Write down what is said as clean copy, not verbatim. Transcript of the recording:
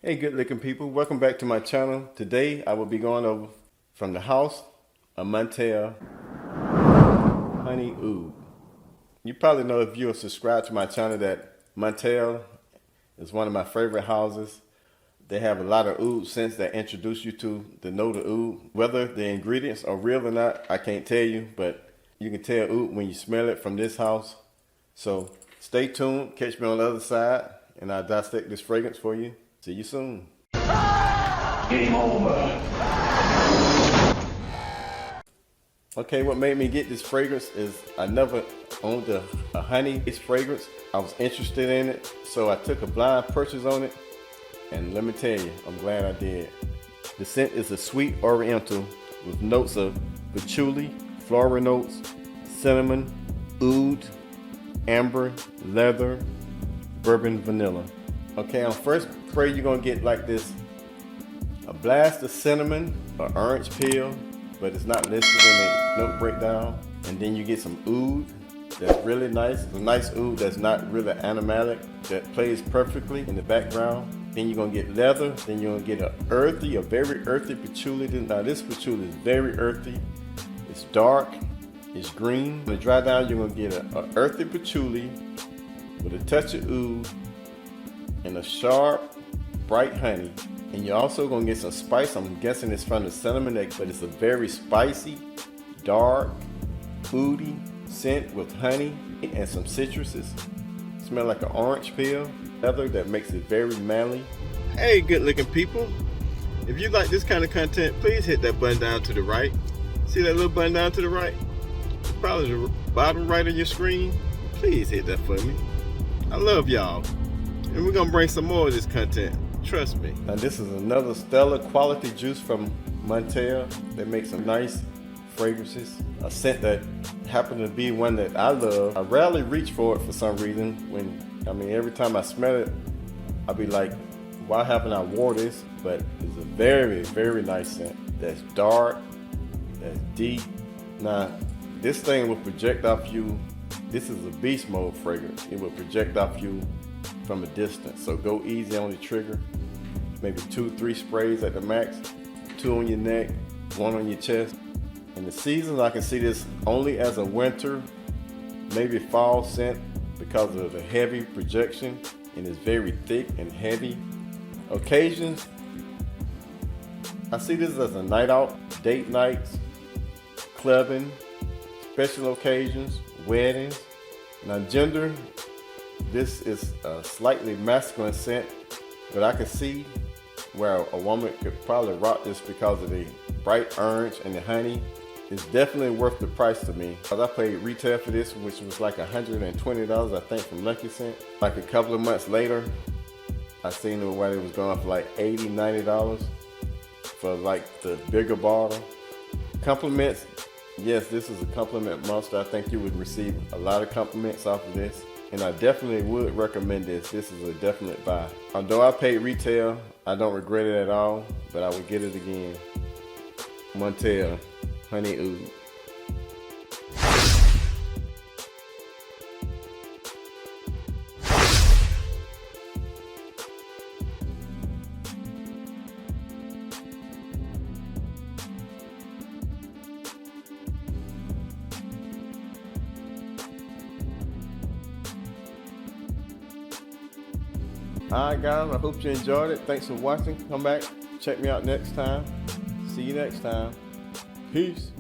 Hey good looking people, welcome back to my channel. Today I will be going over from the house of Montale Honey Oud. You probably know if you're subscribed to my channel that Montale is one of my favorite houses. They have a lot of oud scents that introduce you to the note of oud. Whether the ingredients are real or not, I can't tell you, but you can tell oud when you smell it from this house. So stay tuned, catch me on the other side, and I'll dissect this fragrance for you. See you soon. Game over. Okay, what made me get this fragrance is I never owned a honey-based fragrance. I was interested in it, so I took a blind purchase on it. And let me tell you, I'm glad I did. The scent is a sweet oriental with notes of patchouli, floral notes, cinnamon, oud, amber, leather, bourbon, vanilla. Okay, on first spray you're gonna get like this, a blast of cinnamon, an orange peel, but it's not listed in the note breakdown. And then you get some oud that's really nice. It's a nice oud that's not really animalic, that plays perfectly in the background. Then you're gonna get leather, then you're gonna get a very earthy patchouli. Now this patchouli is very earthy. It's dark, it's green. When it dry down, you're gonna get a earthy patchouli with a touch of oud and a sharp, bright honey. And you're also gonna get some spice. I'm guessing it's from the cinnamon, but it's a very spicy, dark, oudy scent with honey and some citruses. Smell like an orange peel, leather that makes it very manly. Hey, good looking people. If you like this kind of content, please hit that button down to the right. See that little button down to the right? It's probably the bottom right of your screen. Please hit that for me. I love y'all. And we're gonna bring some more of this content. Trust me. Now this is another stellar quality juice from Montale that makes some nice fragrances. A scent that happened to be one that I love. I rarely reach for it for some reason. Every time I smell it, I'll be like, why haven't I wore this? But it's a very, very nice scent. That's dark, that's deep. Now, this thing will project off you. This is a beast mode fragrance. It will project off you from a distance. So go easy on the trigger. Maybe 2-3 sprays at the max. 2 on your neck, 1 on your chest. In the seasons, I can see this only as a winter, maybe fall scent because of the heavy projection, and it's very thick and heavy. Occasions, I see this as a night out, date nights, clubbing, special occasions, weddings. Now gender, this is a slightly masculine scent, but I can see where a woman could probably rock this because of the bright orange and the honey. It's definitely worth the price to me. I paid retail for this, which was like $120, I think, from Lucky Scent. Like a couple of months later, I seen it where it was going for like $80, $90 for like the bigger bottle. Compliments, yes, this is a compliment monster. I think you would receive a lot of compliments off of this. And I definitely would recommend this. This is a definite buy. Although I paid retail, I don't regret it at all, but I would get it again. Montale Honey Oud. Alright guys, I hope you enjoyed it. Thanks for watching. Come back, check me out next time. See you next time. Peace.